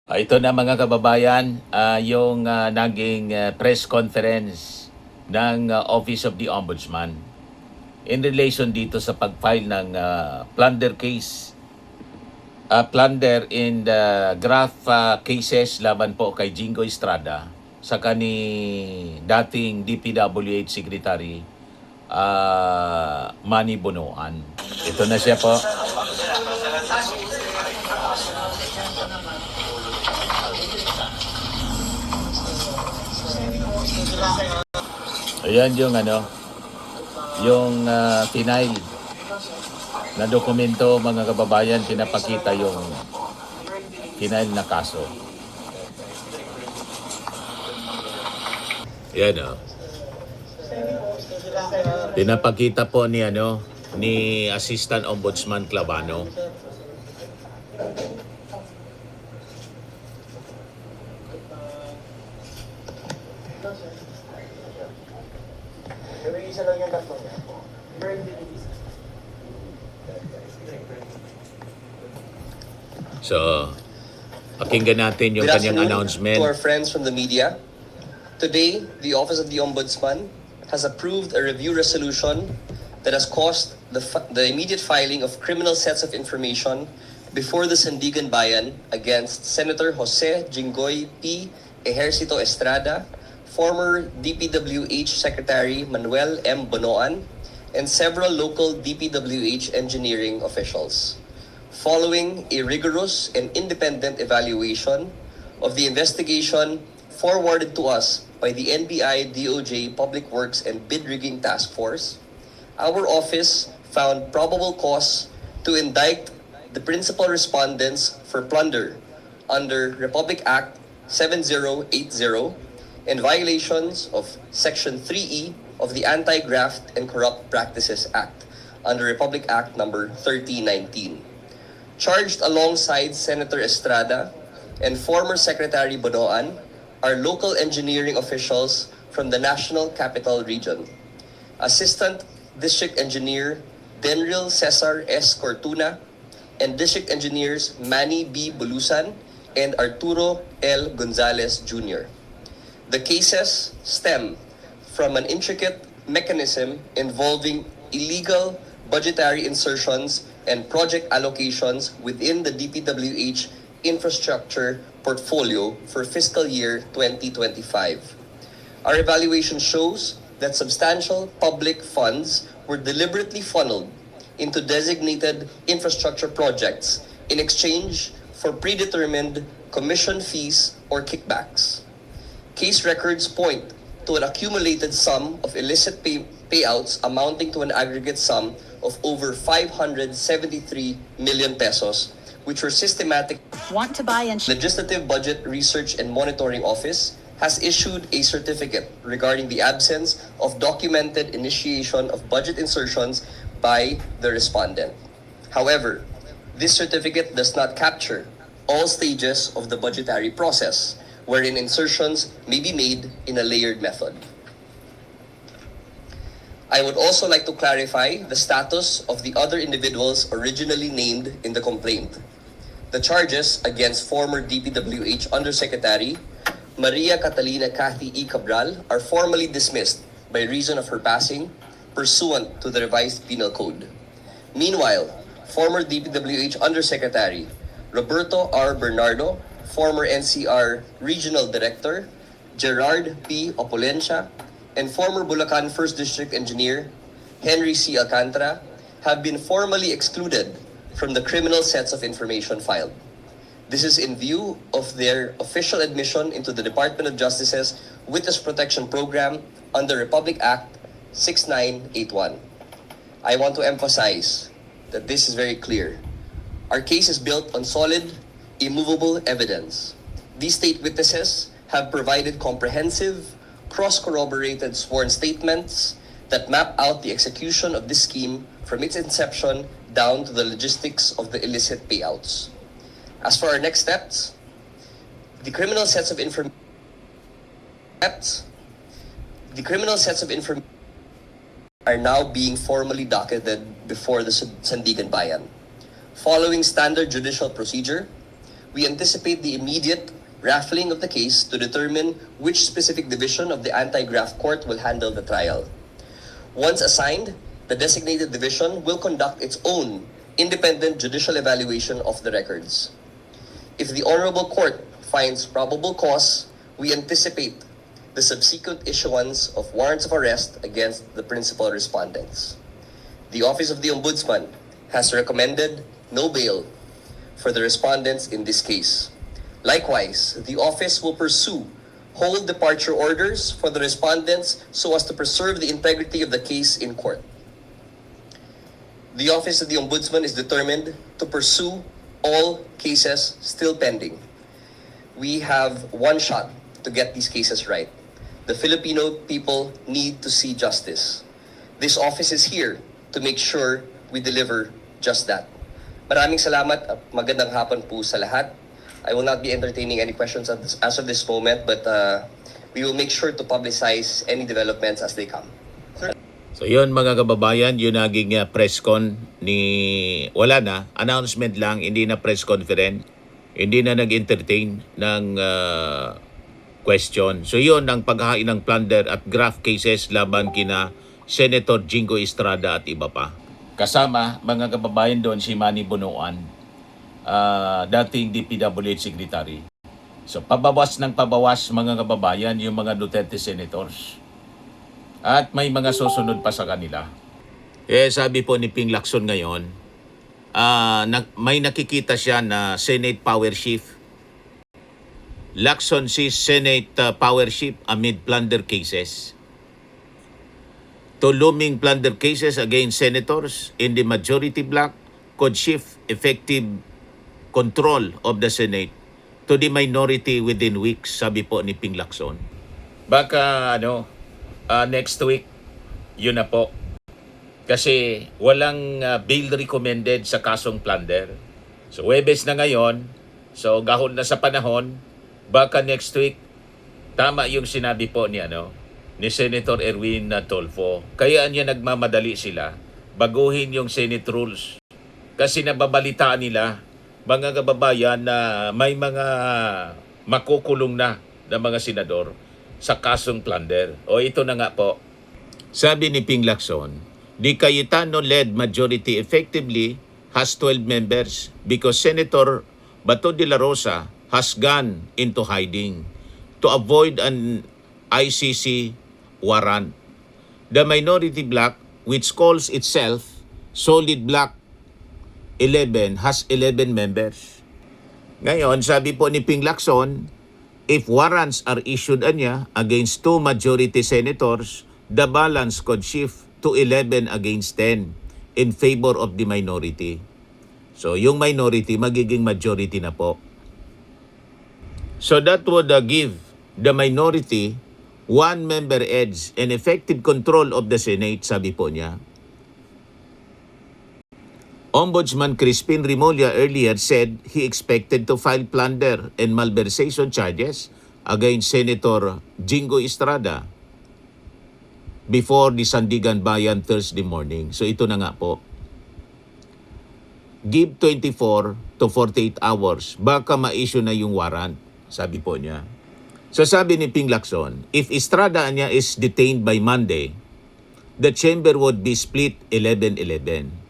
Ito na mga kababayan, yung naging press conference ng Office of the Ombudsman in relation dito sa pag-file ng plunder case. Plunder in the graft cases laban po kay Jingo Estrada sa ni dating DPWH Secretary Manny Bonoan. Ito na siya po. Ayan yung final na dokumento mga kababayan, pinapakita yung final na kaso. Ayan pinapakita po ni Assistant Ombudsman Clavano. Isa lang yung tatlo. So, pakinggan natin yung kanyang announcement. To our friends from the media, today, the Office of the Ombudsman has approved a review resolution that has caused the immediate filing of criminal sets of information before the Sandigan Bayan against Senator Jose Jinggoy P. Ejercito Estrada, former DPWH Secretary Manuel M. Bonoan, and several local DPWH engineering officials. Following a rigorous and independent evaluation of the investigation forwarded to us by the NBI DOJ Public Works and Bid Rigging Task Force, our office found probable cause to indict the principal respondents for plunder under Republic Act 7080 and violations of Section 3E of the Anti-Graft and Corrupt Practices Act under Republic Act number 3019. Charged alongside Senator Estrada and former Secretary Bonoan are local engineering officials from the National Capital Region. Assistant District Engineer Denril Cesar S. Cortuna and District Engineers Manny B. Bulusan and Arturo L. Gonzalez Jr. The cases stem from an intricate mechanism involving illegal budgetary insertions and project allocations within the DPWH infrastructure portfolio for fiscal year 2025. Our evaluation shows that substantial public funds were deliberately funneled into designated infrastructure projects in exchange for predetermined commission fees or kickbacks. Case records point to an accumulated sum of illicit payouts amounting to an aggregate sum of over 573 million pesos, which were systematic. Want to buy and Legislative Budget Research and Monitoring Office has issued a certificate regarding the absence of documented initiation of budget insertions by the respondent. However, this certificate does not capture all stages of the budgetary process, wherein insertions may be made in a layered method. I would also like to clarify the status of the other individuals originally named in the complaint. The charges against former DPWH Undersecretary Maria Catalina Cathy E. Cabral are formally dismissed by reason of her passing pursuant to the revised penal code. Meanwhile, former DPWH Undersecretary Roberto R. Bernardo, former NCR Regional Director Gerard P. Opulencia, and former Bulacan 1st District Engineer Henry C. Alcantara have been formally excluded from the criminal sets of information filed. This is in view of their official admission into the Department of Justice's Witness Protection Program under Republic Act 6981. I want to emphasize that this is very clear. Our case is built on solid, immovable evidence. These state witnesses have provided comprehensive, cross-corroborated sworn statements that map out the execution of this scheme from its inception down to the logistics of the illicit payouts. As for our next steps, the criminal sets of information are now being formally docketed before the Sandigan Bayan. Following standard judicial procedure, we anticipate the immediate raffling of the case to determine which specific division of the anti-graft court will handle the trial. Once assigned, the designated division will conduct its own independent judicial evaluation of the records. If the Honorable Court finds probable cause, we anticipate the subsequent issuance of warrants of arrest against the principal respondents. The Office of the Ombudsman has recommended no bail for the respondents in this case. Likewise, the office will pursue whole departure orders for the respondents so as to preserve the integrity of the case in court. The Office of the Ombudsman is determined to pursue all cases still pending. We have one shot to get these cases right. The Filipino people need to see justice. This office is here to make sure we deliver just that. Maraming salamat at magandang hapon po sa lahat. I will not be entertaining any questions as of this moment, but we will make sure to publicize any developments as they come. So yun mga kababayan, yun naging press con ni, wala na, announcement lang, hindi na press conference, hindi na nag-entertain ng question. So yun ang paghahain ng plunder at graft cases laban kina Senator Jingo Estrada at iba pa. Kasama mga kababayan doon si Manny Bonoan, dating DPWH Secretary. So pabawas ng pabawas mga kababayan yung mga Duterte Senators. At may mga susunod pa sa kanila. Sabi po ni Ping Lacson ngayon, may nakikita siya na Senate power shift. Lacson sees Senate power shift amid plunder cases. To looming plunder cases against senators in the majority bloc could shift effective control of the Senate to the minority within weeks, sabi po ni Ping Lacson. Baka next week, yun na po. Kasi walang bail recommended sa kasong plunder. So Huwebes na ngayon, so gahon na sa panahon, baka next week, tama yung sinabi po ni Senator Erwin Tulfo. Kaya niya nagmamadali sila, baguhin yung Senate rules. Kasi nababalitaan nila, mga kababayan, na may mga makukulong na mga senador sa kasong plunder. O ito na nga po. Sabi ni Ping Lacson, the Cayetano-led majority effectively has 12 members because Senator Bato de la Rosa has gone into hiding to avoid an ICC warrant. The minority bloc, which calls itself Solid Bloc 11, has 11 members. Ngayon, sabi po ni Ping Lacson, if warrants are issued against 2 majority senators, the balance could shift to 11 against 10 in favor of the minority. So, yung minority magiging majority na po. So, that would give the minority 1 member edge and effective control of the Senate, sabi po niya. Ombudsman Crispin Remulla earlier said he expected to file plunder and malversation charges against Senator Jingo Estrada before the Sandigan Bayan Thursday morning. So ito na nga po. Give 24 to 48 hours, baka ma-issue na yung warrant, sabi po niya. So sabi ni Ping Lacson, if Estrada is detained by Monday, the chamber would be split 11-11.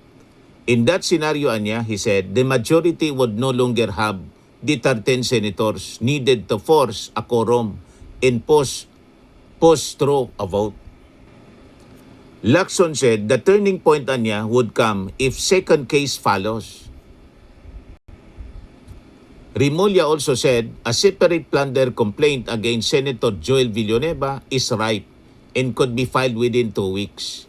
In that scenario, he said, the majority would no longer have the 13 senators needed to force a quorum and push through a vote. Lacson said the turning point would come if second case follows. Remulla also said a separate plunder complaint against Senator Joel Villanueva is ripe and could be filed within 2 weeks.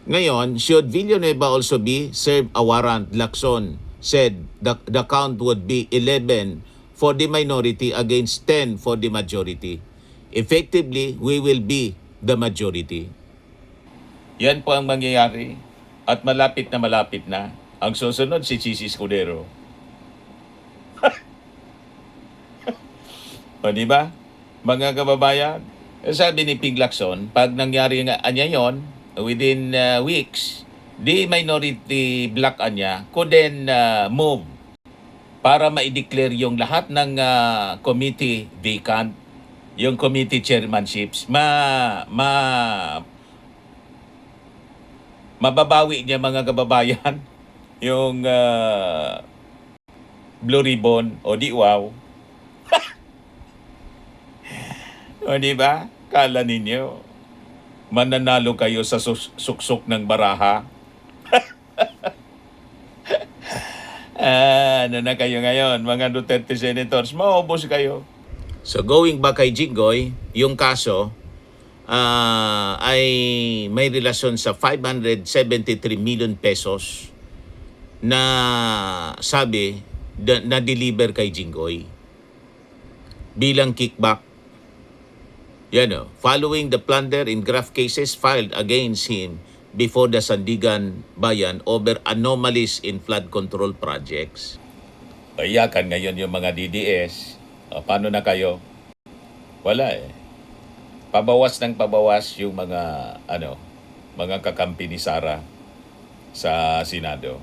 Ngayon, should Villanueva also be served a warrant, Lacson said the count would be 11 for the minority against 10 for the majority. Effectively, we will be the majority. Yan po ang mangyayari at malapit na. Ang susunod si Chisi Escudero. O diba? Mga kababayan, sabi ni Ping Lacson, pag nangyari nga yon, within weeks, the minority bloc could then move para ma-declare yung lahat ng committee vacant, yung committee chairmanships, mababawi niya mga kababayan yung blue ribbon o di wow. O di ba? Kala ninyo mananalo kayo sa suksok ng baraha. Ano na kayo ngayon, mga Duterte senators, maubos kayo. So going back kay Jinggoy, yung kaso ay may relasyon sa 573 million pesos na sabi na deliver kay Jinggoy bilang kickback. Yan o, following the plunder in graft cases filed against him before the Sandigan Bayan over anomalies in flood control projects. Iyakan ngayon yung mga DDS. O, paano na kayo? Wala eh. Pabawas ng pabawas yung mga kakampi ni Sara sa Senado.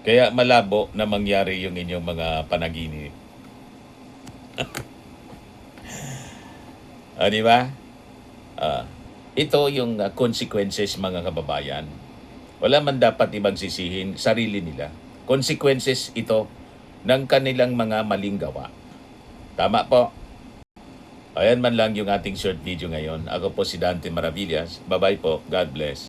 Kaya malabo na mangyari yung inyong mga panaginip. Di ba? Ito yung consequences, mga kababayan. Wala man dapat ibang sisihin sarili nila. Consequences ito ng kanilang mga maling gawa. Tama po. Ayan man lang yung ating short video ngayon. Ako po si Dante Maravillas. Bye-bye po. God bless.